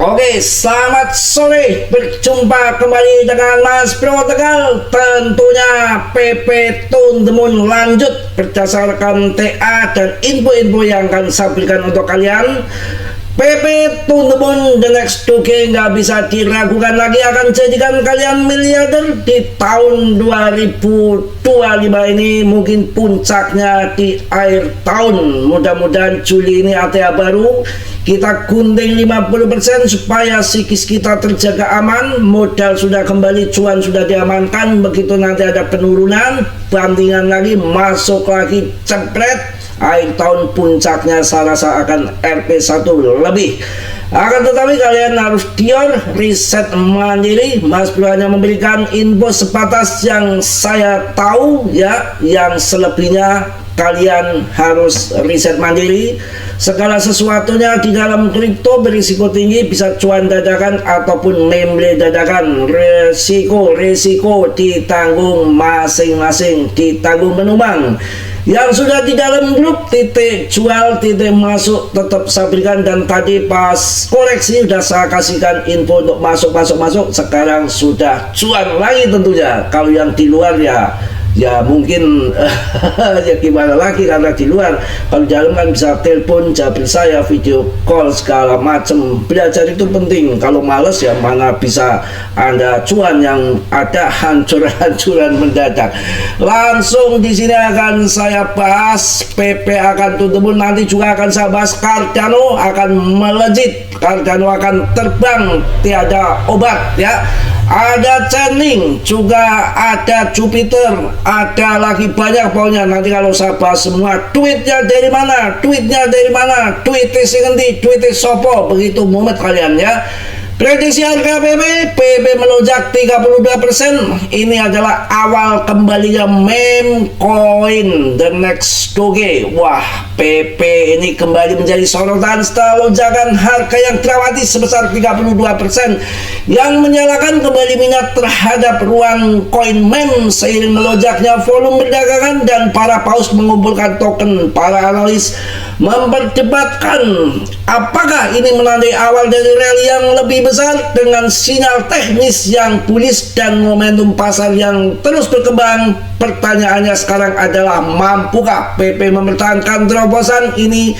Oke, selamat sore. Berjumpa kembali dengan Mas Bro Tegal. Tentunya PP Tune the Moon lanjut berdasarkan TA dan info-info yang akan saya berikan untuk kalian. PP Tune the Moon The Next 2K nggak bisa diragukan lagi akan jadikan kalian miliarder di tahun 2025 ini. Mungkin puncaknya di akhir tahun. Mudah-mudahan Juli ini ATA baru kita gunting 50% supaya psikis kita terjaga aman, modal sudah kembali, cuan sudah diamankan. Begitu nanti ada penurunan, bantingan lagi, masuk lagi, cepret. Akhir tahun puncaknya saya rasa akan RP1 lebih. Akan tetapi kalian harus dior riset mandiri. Mas Bro hanya memberikan info sebatas yang saya tahu ya, yang selebihnya kalian harus riset mandiri. Segala sesuatunya di dalam kripto berisiko tinggi, bisa cuan dadakan ataupun memble dadakan. Resiko ditanggung masing-masing, ditanggung penumpang. Yang sudah di dalam grup titik jual titik masuk tetap saya berikan, dan tadi pas koreksi sudah saya kasihkan info untuk masuk. Sekarang sudah cuan lagi tentunya. Kalau yang di luar ya mungkin ya gimana lagi, karena di luar. Kalau dalam kan bisa telepon, jabri saya, video call segala macam. Belajar itu penting. Kalau males ya mana bisa Anda cuan, yang ada hancur-hancuran mendadak. Langsung di sini akan saya bahas PP akan tutup, nanti juga akan saya bahas Cardano akan melejit, Cardano akan terbang tiada obat ya. Ada Chainlink, juga ada Jupiter, ada lagi banyak pokoknya. Nanti kalau saya bahas semua, duitnya dari mana, duitnya singendi, duitnya sopo, begitu mumet kalian ya. Prediksi harga PP melonjak 32%. Ini adalah awal kembalinya meme coin The Next 2K. Wah, PP ini kembali menjadi sorotan setelah lonjakan harga yang dramatis sebesar 32%, yang menyalakan kembali minat terhadap ruang koin meme seiring melonjaknya volume perdagangan dan para paus mengumpulkan token. Para analis memperdebatkan apakah ini menandai awal dari rally yang lebih besar dengan sinyal teknis yang bullish dan momentum pasar yang terus berkembang. Pertanyaannya sekarang adalah, mampukah PP mempertahankan terobosan ini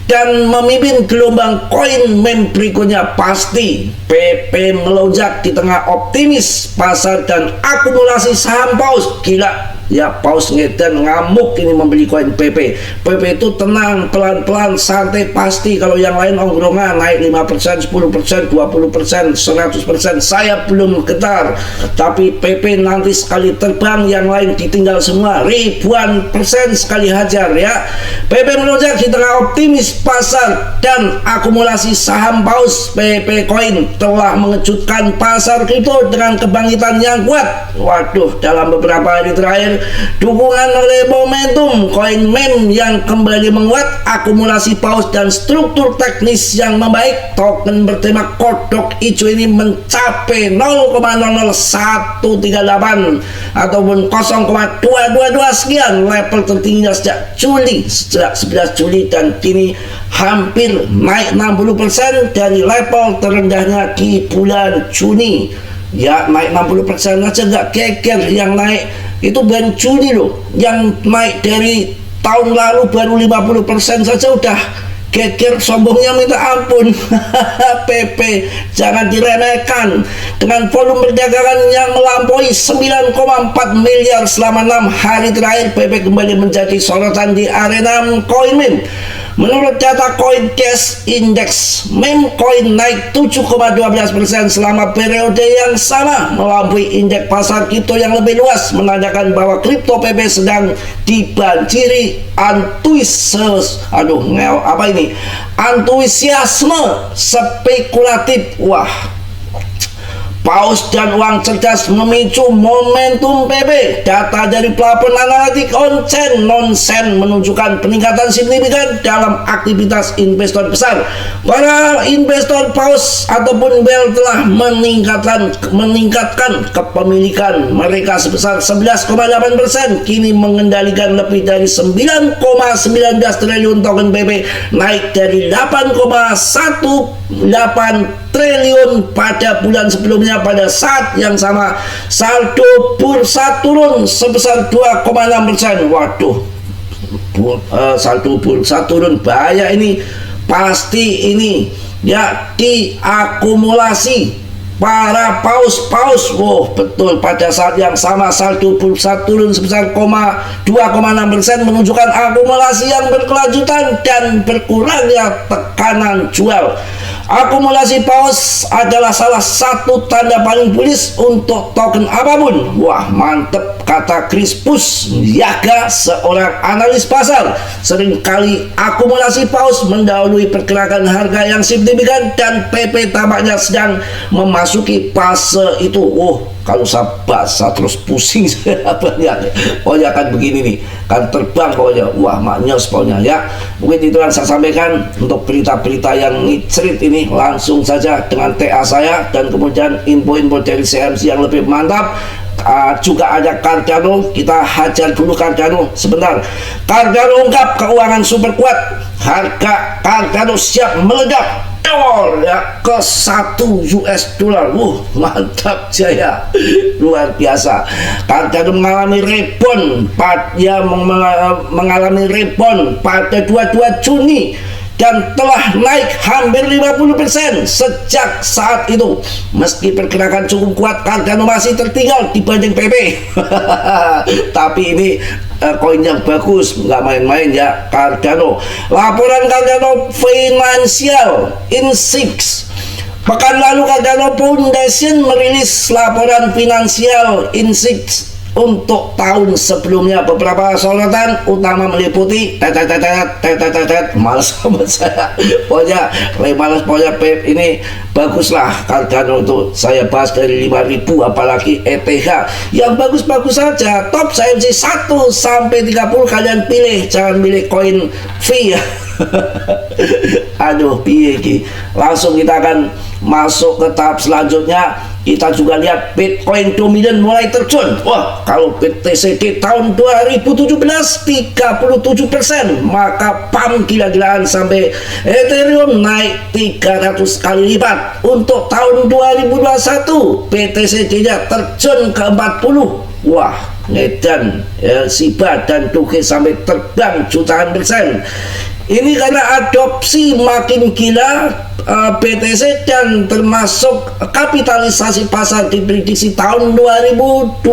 dan memimpin gelombang koin meme berikutnya? Pasti PP melonjak di tengah optimis pasar dan akumulasi saham paus. Gila ya, paus ngedan ngamuk ini membeli koin PP. PP itu tenang, pelan-pelan, santai. Pasti kalau yang lain ongkrongan naik 5%, 10%, 20%, 100%, saya belum getar. Tapi PP nanti sekali terbang yang lain ditinggal semua, ribuan persen sekali hajar ya. PP melonjak di tengah optimis pasar dan akumulasi saham paus. PP Coin telah mengejutkan pasar kripto dengan kebangkitan yang kuat. Waduh, dalam beberapa hari terakhir dukungan oleh momentum koin meme yang kembali menguat, akumulasi paus dan struktur teknis yang membaik. Token bertema kodok hijau ini mencapai 0,00138 ataupun 0,222 sekian, level tertingginya sejak 11 Juli, dan kini hampir naik 60% dari level terendahnya di bulan Juni. Ya, naik 60% aja nggak geger. Yang naik itu baru Juni loh, yang naik dari tahun lalu baru 50% saja udah geger, sombongnya minta ampun. PP jangan diremehkan. Dengan volume perdagangan yang melampaui 9,4 miliar selama 6 hari terakhir, PP kembali menjadi sorotan di arena koin meme. Menurut data CoinCase Index, meme coin naik 7,12% selama periode yang sama, melampaui indeks pasar kripto yang lebih luas, menandakan bahwa kripto PP sedang dibanjiri antusiasme spekulatif. Wah, paus dan uang cerdas memicu momentum PP. Data dari platform analitik on-chain non-chain menunjukkan peningkatan signifikan dalam aktivitas investor besar. Para investor paus ataupun whale telah meningkatkan kepemilikan mereka sebesar 11,8%, kini mengendalikan lebih dari 9,19 triliun token PP, naik dari 8,18 triliun pada bulan sebelumnya. Pada saat yang sama saldo bursa turun sebesar 2,6%. Waduh, saldo bursa turun, bahaya ini. Pasti ini ya diakumulasi para paus-paus. Betul, pada saat yang sama saldo bursa turun sebesar 2,6%, menunjukkan akumulasi yang berkelanjutan dan berkurangnya tekanan jual. Akumulasi paus adalah salah satu tanda paling bullish untuk token apapun. Wah, mantep, kata Crispus Yaga, seorang analis pasar. Seringkali akumulasi paus mendahului pergerakan harga yang signifikan dan PP tampaknya sedang memasuki fase itu. Kalau saya baca terus pusing saya banyak. Pokoknya akan begini nih, kan terbang pokoknya. Wah, maknyos pokoknya ya. Mungkin itu yang saya sampaikan untuk berita-berita yang ngicrit ini. Langsung saja dengan TA saya, dan kemudian info-info dari CMC yang lebih mantap. Juga ada Cardano, kita hajar dulu Cardano sebentar. Cardano ungkap keuangan super kuat, harga Cardano siap meledak ya ke $1. Mantap jaya, luar biasa. Cardano mengalami rebound mengalami rebound pada 22 Juni dan telah naik hampir 50% sejak saat itu. Meski pergerakan cukup kuat, Cardano masih tertinggal dibanding PP. Tapi ini koin yang bagus, nggak main-main ya Cardano. Laporan Cardano Financial Insights. Pekan lalu Cardano Foundation merilis laporan Financial Insights untuk tahun sebelumnya. Beberapa sorotan utama meliputi malas sama saya pokoknya malas. Pokoknya ini baguslah Cardano itu saya bahas dari 5.000, apalagi ETH yang bagus-bagus saja. Top CMC 1 sampai 30 kalian pilih, jangan milih koin V ya. Aduh, piye. Langsung kita akan masuk ke tahap selanjutnya. Kita juga lihat Bitcoin dominan mulai terjun. Wah, kalau BTC tahun 2017 37%, maka pam gila-gilaan sampai Ethereum naik 300 kali lipat. Untuk tahun 2021 BTC-nya terjun ke 40. Wah, ngedan ya, Shiba dan Doge sampai terbang jutaan persen. Ini karena adopsi makin gila BTC dan termasuk kapitalisasi pasar diprediksi tahun 2021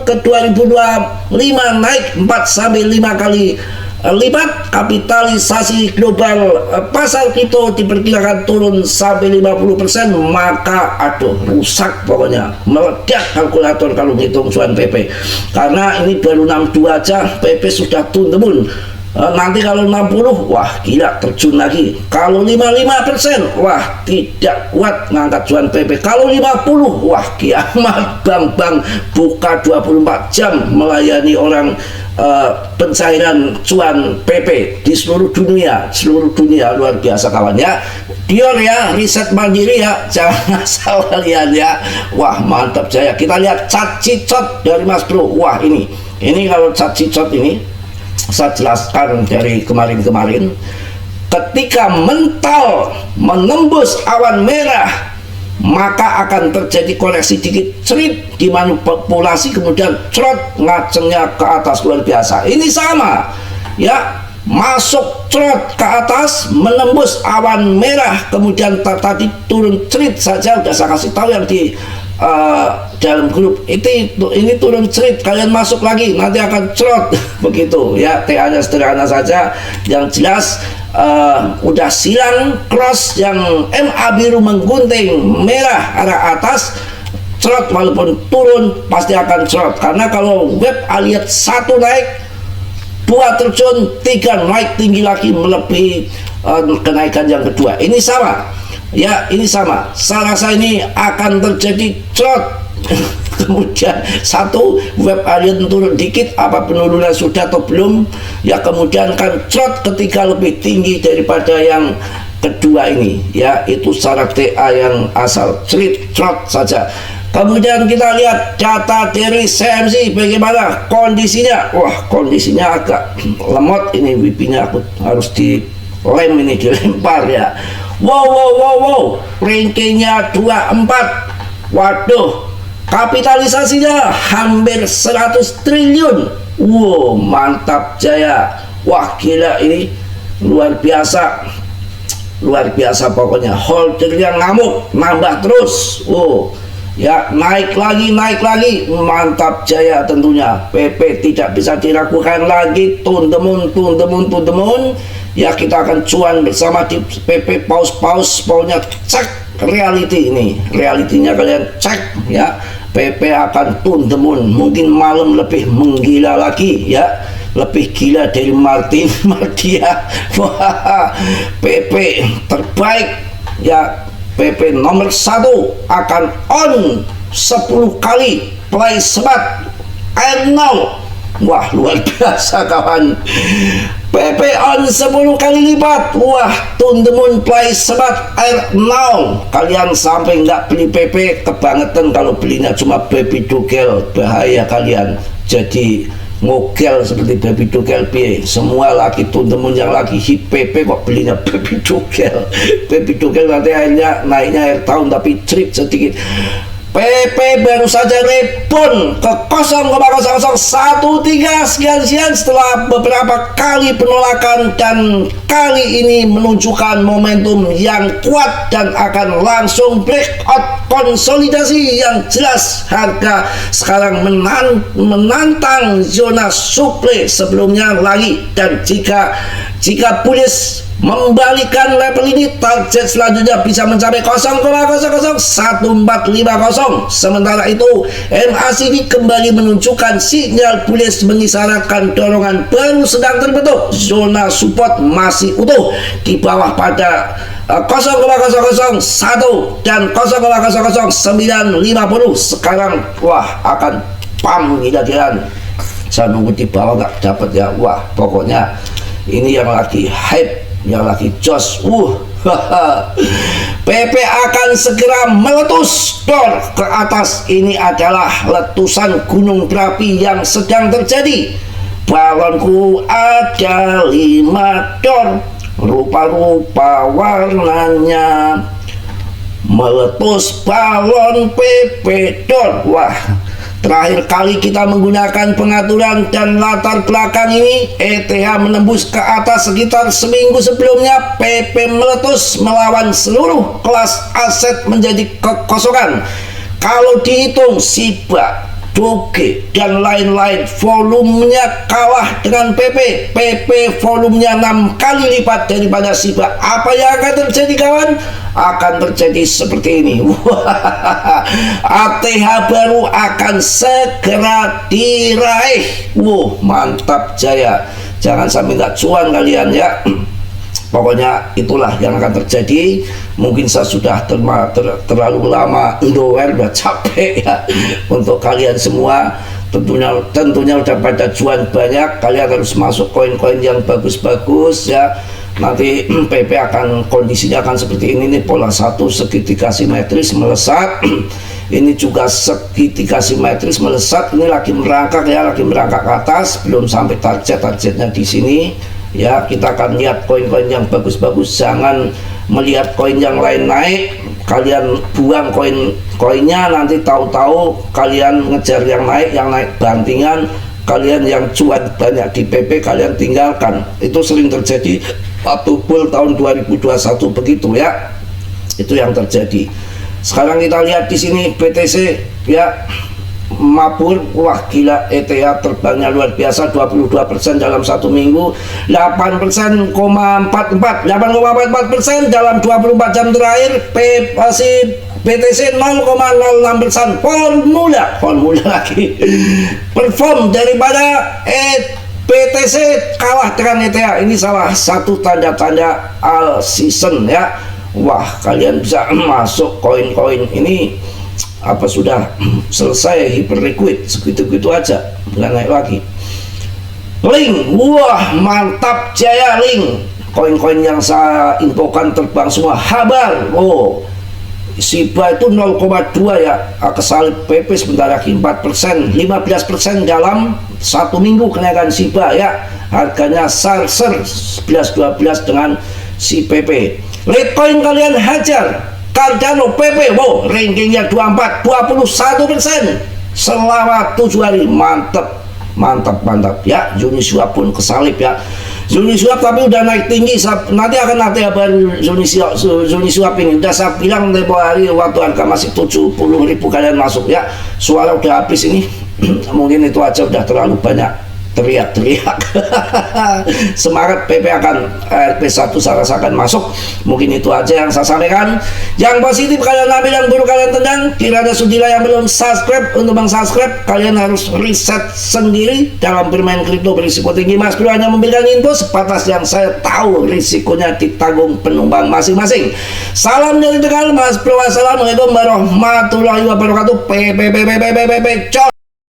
ke 2025 naik 4 sampai 5 kali lipat. Kapitalisasi global pasar kripto diperkirakan turun sampai 50%, maka aduh rusak pokoknya, meledak kalkulator kalau ngitung cuan PP. Karena ini baru 62 aja PP sudah to the moon. Nanti kalau 60, wah gila, terjun lagi. Kalau 55%, wah tidak kuat ngangkat cuan PP. Kalau 50, wah kiamat. Bank-bank buka 24 jam melayani orang pencairan cuan PP di seluruh dunia, luar biasa kawan ya. Dior ya, riset mandiri ya, jangan asal kalian ya. Wah mantap jaya. Kita lihat chart cicot dari Mas Bro. Wah ini kalau chart cicot ini saya jelaskan dari kemarin. Ketika mental menembus awan merah, maka akan terjadi koreksi dikit, cerit, dimanipulasi, kemudian cerot, ngacengnya ke atas luar biasa. Ini sama ya, masuk cerot ke atas, menembus awan merah, kemudian tadi turun cerit saja. Udah saya kasih tahu yang di dalam grup ini turun cerit, kalian masuk lagi nanti akan cerot begitu ya. TA-nya sederhana saja, yang jelas udah silang cross yang MA biru menggunting merah arah atas, cerot, walaupun turun pasti akan cerot. Karena kalau web aliat 1 naik, 2 terjun, 3 naik tinggi lagi melebihi kenaikan yang kedua. Ini sama ya, ini sama. Saya rasa ini akan terjadi cerot. Kemudian 1 web alien turun dikit, apa penurunan sudah atau belum ya, kemudian akan cerot ketika lebih tinggi daripada yang kedua ini ya. Itu secara TA yang asal cerot saja. Kemudian kita lihat data dari CMC bagaimana kondisinya. Wah, kondisinya agak lemot ini, WP-nya aku harus dilempar ya. Wow, rankingnya 24. Waduh, kapitalisasinya hampir 100 triliun. Wow, mantap jaya. Wah, gila, ini luar biasa. Luar biasa pokoknya. Holdernya ngamuk, nambah terus. Wow, ya, naik lagi, mantap jaya tentunya. PP tidak bisa diragukan lagi. Tun demun. Ya, kita akan cuan bersama di PP paus pokoknya cek reality ini. Realitinya kalian cek ya. PP akan tun demun, mungkin malam lebih menggila lagi ya. Lebih gila dari Martia. Wah, PP terbaik ya. PP nomor 1 akan on 10 kali play sebat air 0. Wah, luar biasa kawan. PP on 10 kali lipat. Wah, tundemun play sebat air 0. Kalian sampai nggak beli PP kebangetan kalau belinya cuma baby dugel. Bahaya kalian jadi ngogel seperti baby dugel piye. Semua lagi tundemun yang lagi hip PP kok belinya baby dugel. Baby dugel nanti hanya naiknya air tahun tapi trip sedikit. PP baru saja rebound ke 0,0013 sekian setelah beberapa kali penolakan, dan kali ini menunjukkan momentum yang kuat dan akan langsung breakout konsolidasi yang jelas. Harga sekarang menantang zona supply sebelumnya lagi, dan jika bullish membalikan level ini, target selanjutnya bisa mencapai 0,001450. Sementara itu MACD kembali menunjukkan sinyal bullish mengisyaratkan dorongan baru sedang terbentuk. Zona support masih utuh di bawah pada 0,001 dan 0,00950. Sekarang wah akan pam gila-gilaan. Saya nunggu di bawah nggak dapat ya. Wah, pokoknya ini yang lagi hype, yang lagi jos. PP akan segera meletus dor ke atas. Ini adalah letusan gunung berapi yang sedang terjadi. Balonku ada 5 dor, rupa-rupa warnanya, meletus balon PP dor. Wah, terakhir kali kita menggunakan pengaturan dan latar belakang ini, ETH menembus ke atas sekitar seminggu sebelumnya. PP meletus melawan seluruh kelas aset menjadi kekosongan. Kalau dihitung Shiba, Doge, dan lain-lain, volumenya kalah dengan PP. PP volumenya 6 kali lipat daripada Shiba. Apa yang akan terjadi kawan? Akan terjadi seperti ini. ATH baru akan segera diraih. Mantap jaya. Jangan sampai nggak cuan kalian ya. Pokoknya itulah yang akan terjadi. Mungkin saya sudah terlalu lama nowhere, udah capek ya untuk kalian semua. Tentunya udah pada cuan banyak. Kalian harus masuk koin-koin yang bagus-bagus ya. Nanti PP akan kondisinya akan seperti ini nih, pola 1 segitiga simetris melesat. Ini juga segitiga simetris melesat. Ini lagi merangkak ya, lagi merangkak ke atas, belum sampai targetnya di sini ya. Kita akan lihat koin-koin yang bagus-bagus, jangan melihat koin yang lain naik kalian buang koinnya, nanti tahu-tahu kalian ngejar yang naik bantingan. Kalian yang cuan banyak di PP kalian tinggalkan. Itu sering terjadi waktu bull tahun 2021 begitu ya. Itu yang terjadi. Sekarang kita lihat di sini BTC ya, mabur. Wah gila, ETH terbangnya luar biasa, 22% dalam 1 minggu, 8,44% dalam 24 jam terakhir. BTC 0,06%. Formula lagi perform daripada BTC kalah dengan ETH. Ini salah satu tanda-tanda all season ya. Wah, kalian bisa masuk koin-koin ini apa sudah selesai hyper liquid, segitu-gitu aja, nggak naik lagi. Link, wah mantap jaya Link. Koin-koin yang saya infokan terbang semua. Habar, Shiba itu 0,2 ya, kesalip PP sebentar lagi 4%, 15% dalam 1 minggu kenaikan Shiba ya. Harganya sarser 11-12 dengan si PP. Litecoin kalian hajar. Cardano PP, wow, rankingnya 24, 21% selama 7 hari. Mantap ya. Uniswap pun kesalip ya. Uniswap tapi udah naik tinggi. Nanti akan nanti kabar Uniswap ini. Udah saya bilang tempo hari waktu harga masih 70.000 kalian masuk ya. Suara udah habis ini. Mungkin itu aja, udah terlalu banyak teriak-teriak. Semangat PP akan RP1 saya rasakan masuk. Mungkin itu aja yang saya sampaikan. Yang positif kalian ambil, yang buruk kalian tendang. Kiranya Sudila yang belum subscribe, untuk subscribe kalian harus riset sendiri. Dalam bermain kripto berisiko tinggi, Mas Bro hanya memberikan info sebatas yang saya tahu, risikonya ditanggung penumpang masing-masing. Salam dari Tegal, Mas Bro. Wassalamualaikum warahmatullahi wabarakatuh. PP